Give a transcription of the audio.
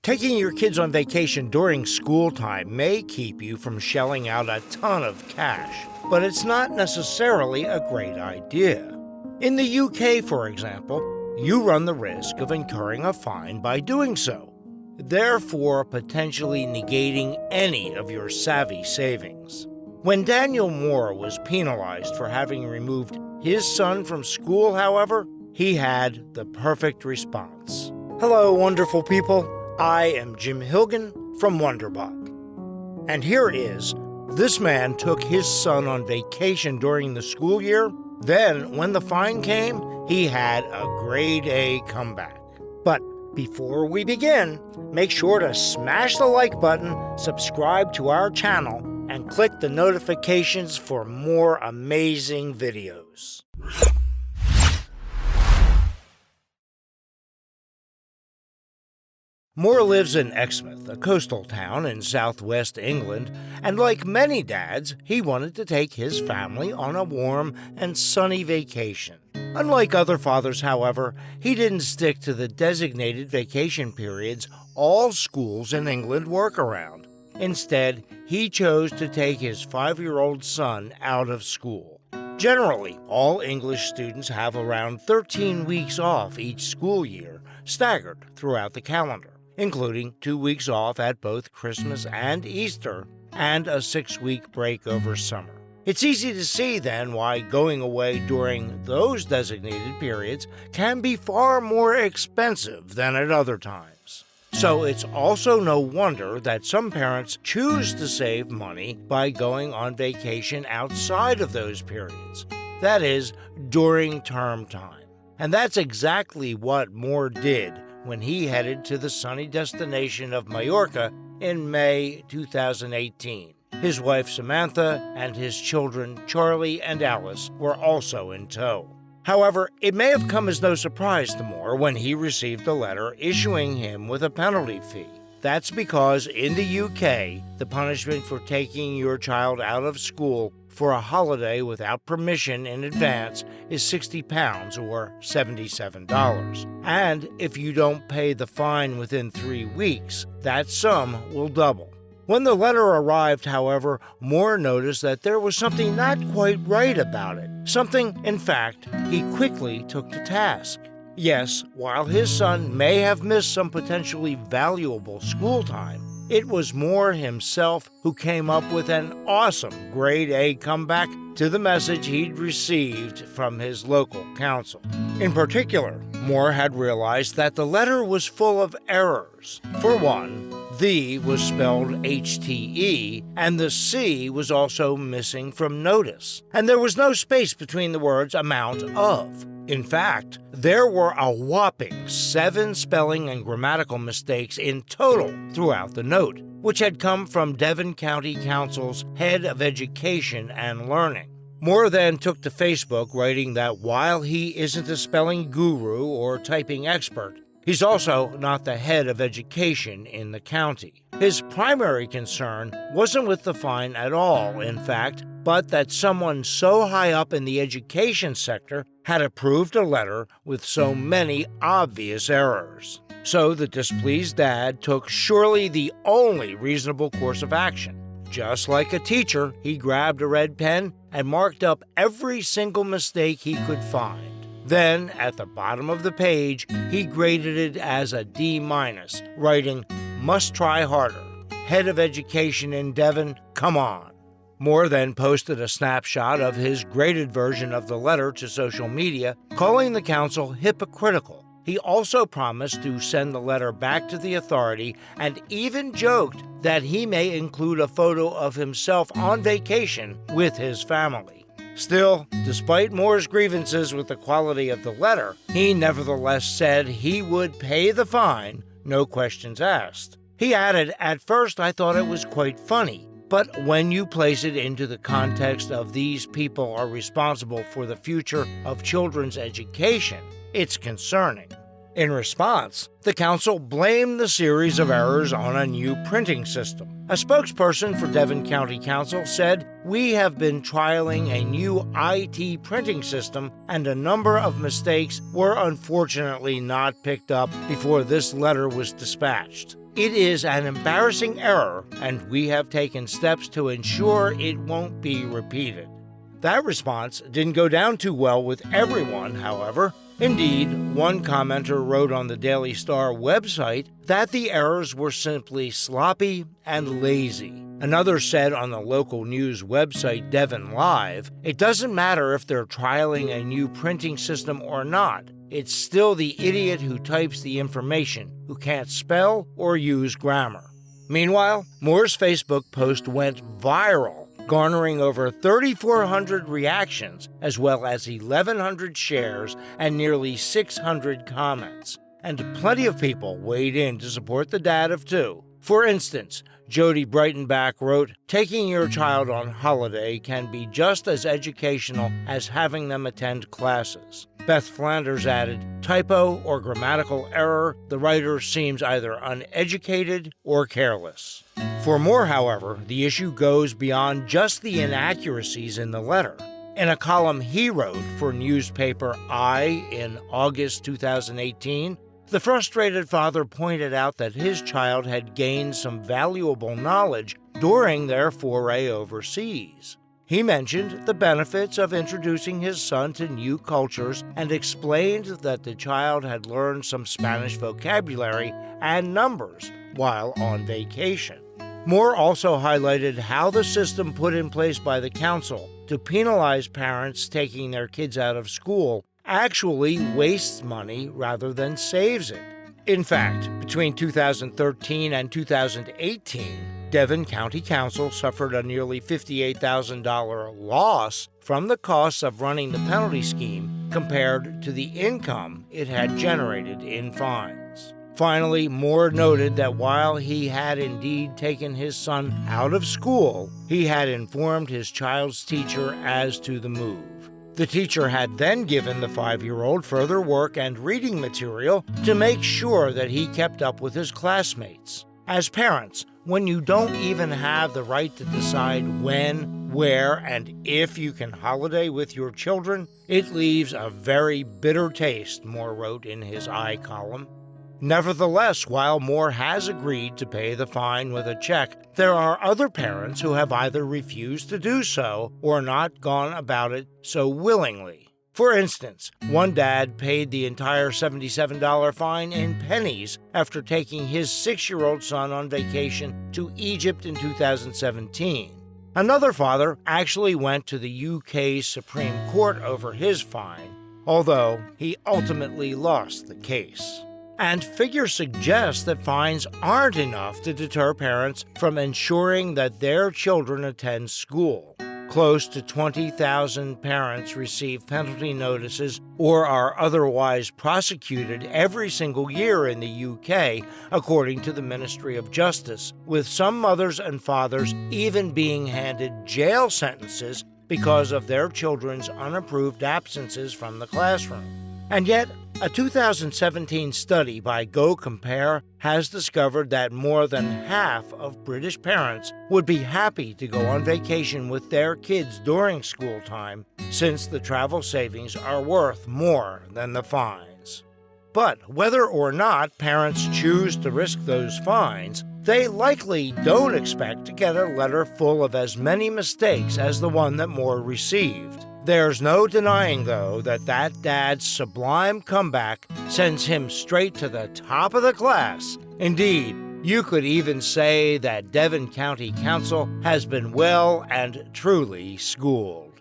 Taking your kids on vacation during school time may keep you from shelling out a ton of cash, but it's not necessarily a great idea. In the UK, for example, you run the risk of incurring a fine by doing so, therefore potentially negating any of your savvy savings. When Daniel Moore was penalized for having removed his son from school, however, he had the perfect response. Hello, wonderful people. I am Jim Hilgen from WonderBot. And here is, this man took his son on vacation during the school year. Then, when the fine came, he had a grade A comeback. But before we begin, make sure to smash the like button, subscribe to our channel, and click the notifications for more amazing videos. Moore lives in Exmouth, a coastal town in southwest England, and like many dads, he wanted to take his family on a warm and sunny vacation. Unlike other fathers, however, he didn't stick to the designated vacation periods all schools in England work around. Instead, he chose to take his 5-year-old son out of school. Generally, all English students have around 13 weeks off each school year, staggered throughout the calendar, including 2 weeks off at both Christmas and Easter, and a 6-week break over summer. It's easy to see, then, why going away during those designated periods can be far more expensive than at other times. So it's also no wonder that some parents choose to save money by going on vacation outside of those periods, that is, during term time. And that's exactly what Moore did when he headed to the sunny destination of Mallorca in May 2018. His wife Samantha and his children Charlie and Alice were also in tow. However, it may have come as no surprise to Moore when he received a letter issuing him with a penalty fee. That's because in the UK, the punishment for taking your child out of school for a holiday without permission in advance is £60 or $77. And if you don't pay the fine within 3 weeks, that sum will double. When the letter arrived, however, Moore noticed that there was something not quite right about it. Something, in fact, he quickly took to task. Yes, while his son may have missed some potentially valuable school time, it was Moore himself who came up with an awesome grade A comeback to the message he'd received from his local council. In particular, Moore had realized that the letter was full of errors. For one, "the" was spelled HTE, and the C was also missing from notice. And there was no space between the words amount of. In fact, there were a whopping 7 spelling and grammatical mistakes in total throughout the note, which had come from Devon County Council's head of education and learning. Moore then took to Facebook, writing that while he isn't a spelling guru or typing expert, he's also not the head of education in the county. His primary concern wasn't with the fine at all, in fact, but that someone so high up in the education sector had approved a letter with so many obvious errors. So the displeased dad took surely the only reasonable course of action. Just like a teacher, he grabbed a red pen and marked up every single mistake he could find. Then, at the bottom of the page, he graded it as a D-, writing, "Must try harder. Head of education in Devon, come on." Moore then posted a snapshot of his graded version of the letter to social media, calling the council hypocritical. He also promised to send the letter back to the authority and even joked that he may include a photo of himself on vacation with his family. Still, despite Moore's grievances with the quality of the letter, he nevertheless said he would pay the fine, no questions asked. He added, "At first I thought it was quite funny, but when you place it into the context of these people are responsible for the future of children's education, it's concerning." In response, the council blamed the series of errors on a new printing system. A spokesperson for Devon County Council said, "We have been trialing a new IT printing system, and a number of mistakes were unfortunately not picked up before this letter was dispatched. It is an embarrassing error, and we have taken steps to ensure it won't be repeated. That response didn't go down too well with everyone, however. Indeed, one commenter wrote on the Daily Star website that the errors were simply sloppy and lazy. Another said on the local news website Devon Live, "It doesn't matter if they're trialing a new printing system or not. It's still the idiot who types the information, who can't spell or use grammar." Meanwhile, Moore's Facebook post went viral, garnering over 3,400 reactions, as well as 1,100 shares and nearly 600 comments. And plenty of people weighed in to support the dad of two. For instance, Jody Breitenbach wrote, "Taking your child on holiday can be just as educational as having them attend classes." Beth Flanders added, "Typo or grammatical error, the writer seems either uneducated or careless." For more, however, the issue goes beyond just the inaccuracies in the letter. In a column he wrote for newspaper I in August 2018, the frustrated father pointed out that his child had gained some valuable knowledge during their foray overseas. He mentioned the benefits of introducing his son to new cultures and explained that the child had learned some Spanish vocabulary and numbers while on vacation. Moore also highlighted how the system put in place by the council to penalize parents taking their kids out of school actually wastes money rather than saves it. In fact, between 2013 and 2018, Devon County Council suffered a nearly $58,000 loss from the costs of running the penalty scheme compared to the income it had generated in fines. Finally, Moore noted that while he had indeed taken his son out of school, he had informed his child's teacher as to the move. The teacher had then given the 5-year-old further work and reading material to make sure that he kept up with his classmates. As parents, when you don't even have the right to decide when, where, and if you can holiday with your children, it leaves a very bitter taste, Moore wrote in his I column. Nevertheless, while Moore has agreed to pay the fine with a check, there are other parents who have either refused to do so or not gone about it so willingly. For instance, one dad paid the entire $77 fine in pennies after taking his 6-year-old son on vacation to Egypt in 2017. Another father actually went to the UK Supreme Court over his fine, although he ultimately lost the case. And figures suggest that fines aren't enough to deter parents from ensuring that their children attend school. Close to 20,000 parents receive penalty notices or are otherwise prosecuted every single year in the UK, according to the Ministry of Justice, with some mothers and fathers even being handed jail sentences because of their children's unapproved absences from the classroom. And yet, a 2017 study by Go Compare has discovered that more than half of British parents would be happy to go on vacation with their kids during school time, since the travel savings are worth more than the fines. But whether or not parents choose to risk those fines, they likely don't expect to get a letter full of as many mistakes as the one that Moore received. There's no denying, though, that dad's sublime comeback sends him straight to the top of the class. Indeed, you could even say that Devon County Council has been well and truly schooled.